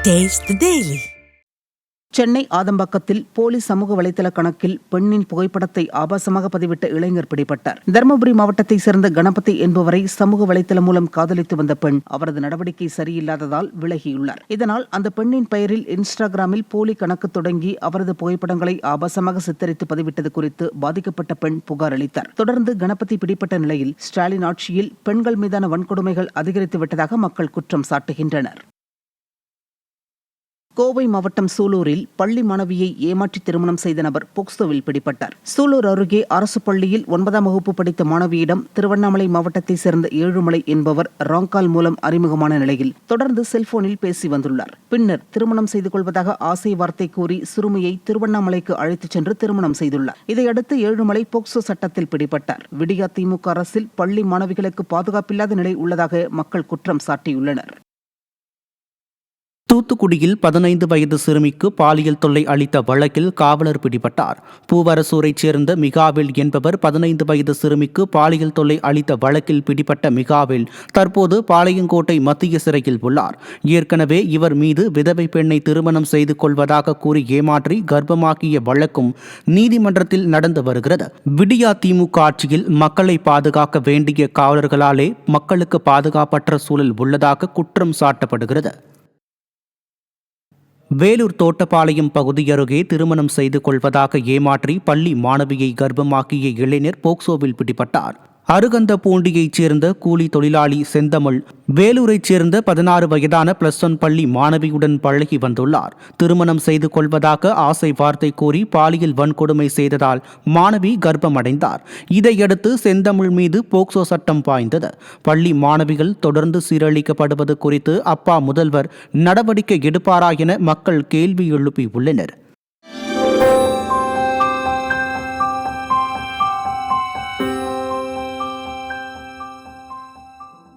Taste the Daily. Chennai ஆதம்பாக்கத்தில் போலி சமூக வலைதள கணக்கில் பெண்ணின் புகைப்படத்தை ஆபாசமாக பதிவிட்ட இளைஞர் பிடிபட்டார். தருமபுரி மாவட்டத்தைச் சேர்ந்த கணபதி என்பவரை சமூக வலைதளம் மூலம் காதலித்து வந்த பெண் அவரது நடவடிக்கை சரியில்லாததால் விலகியுள்ளார். இதனால் அந்த பெண்ணின் பெயரில் இன்ஸ்டாகிராமில் போலி கணக்கு தொடங்கி அவரது புகைப்படங்களை ஆபாசமாக சித்தரித்து பதிவிட்டது குறித்து பாதிக்கப்பட்ட பெண் புகார் அளித்தார். தொடர்ந்து கணபதி பிடிப்பட்ட நிலையில் ஸ்டாலின் ஆட்சியில் பெண்கள் மீதான வன்கொடுமைகள் அதிகரித்து விட்டதாக மக்கள் குற்றம் சாட்டுகின்றனர். கோவை மாவட்டம் சூலூரில் பள்ளி மாணவியை ஏமாற்றி திருமணம் செய்த நபர் போக்சோவில் பிடிபட்டார். சூலூர் அருகே அரசு பள்ளியில் 9ஆம் வகுப்பு படித்த மாணவியிடம் திருவண்ணாமலை மாவட்டத்தைச் சேர்ந்த ஏழுமலை என்பவர் ராங்கால் மூலம் அறிமுகமான நிலையில் தொடர்ந்து செல்போனில் பேசி வந்துள்ளார். பின்னர் திருமணம் செய்து கொள்வதாக ஆசை வார்த்தை கூறி சிறுமியை திருவண்ணாமலைக்கு அழைத்துச் சென்று திருமணம் செய்துள்ளார். இதையடுத்து ஏழுமலை போக்சோ சட்டத்தில் பிடிபட்டார். விடியா திமுக அரசில் பள்ளி மாணவிகளுக்கு பாதுகாப்பில்லாத நிலை உள்ளதாக மக்கள் குற்றம் சாட்டியுள்ளனர். தூத்துக்குடியில் 15 வயது சிறுமிக்கு பாலியல் தொல்லை அளித்த வழக்கில் காவலர் பிடிபட்டார். பூவரசூரைச் சேர்ந்த மிகாவில் என்பவர் 15 வயது சிறுமிக்கு பாலியல் தொல்லை அளித்த வழக்கில் பிடிபட்ட மிகாவில் தற்போது பாளையங்கோட்டை மத்திய சிறையில் உள்ளார். ஏற்கனவே இவர் மீது விதவை பெண்ணை திருமணம் செய்து கொள்வதாக கூறி ஏமாற்றி கர்ப்பமாக்கிய வழக்கும் நீதிமன்றத்தில் நடந்து வருகிறது. விடியா திமுக ஆட்சியில் மக்களை பாதுகாக்க வேண்டிய காவலர்களாலே மக்களுக்கு பாதுகாப்பற்ற சூழல் உள்ளதாக குற்றம் சாட்டப்படுகிறது. வேலூர் தோட்டப்பாளையம் பகுதி அருகே திருமணம் செய்து கொள்வதாக ஏமாற்றி பள்ளி மாணவியை கர்ப்பமாக்கிய இளைஞர் போக்சோவில் பிடிபட்டார். அருகந்தபூண்டியைச் சேர்ந்த கூலி தொழிலாளி செந்தமிழ் வேலூரைச் சேர்ந்த 16 வயதான +1 பள்ளி மாணவியுடன் பழகி வந்துள்ளார். திருமணம் செய்து கொள்வதாக ஆசை வார்த்தை கூறி பாலியல் வன்கொடுமை செய்ததால் மாணவி கர்ப்பமடைந்தார். இதையடுத்து செந்தமிழ் மீது போக்சோ சட்டம் பாய்ந்தது. பள்ளி மாணவிகள் தொடர்ந்து சீரழிக்கப்படுவது குறித்து அப்பா முதல்வர் நடவடிக்கை எடுப்பாரா என மக்கள் கேள்வி எழுப்பியுள்ளனர்.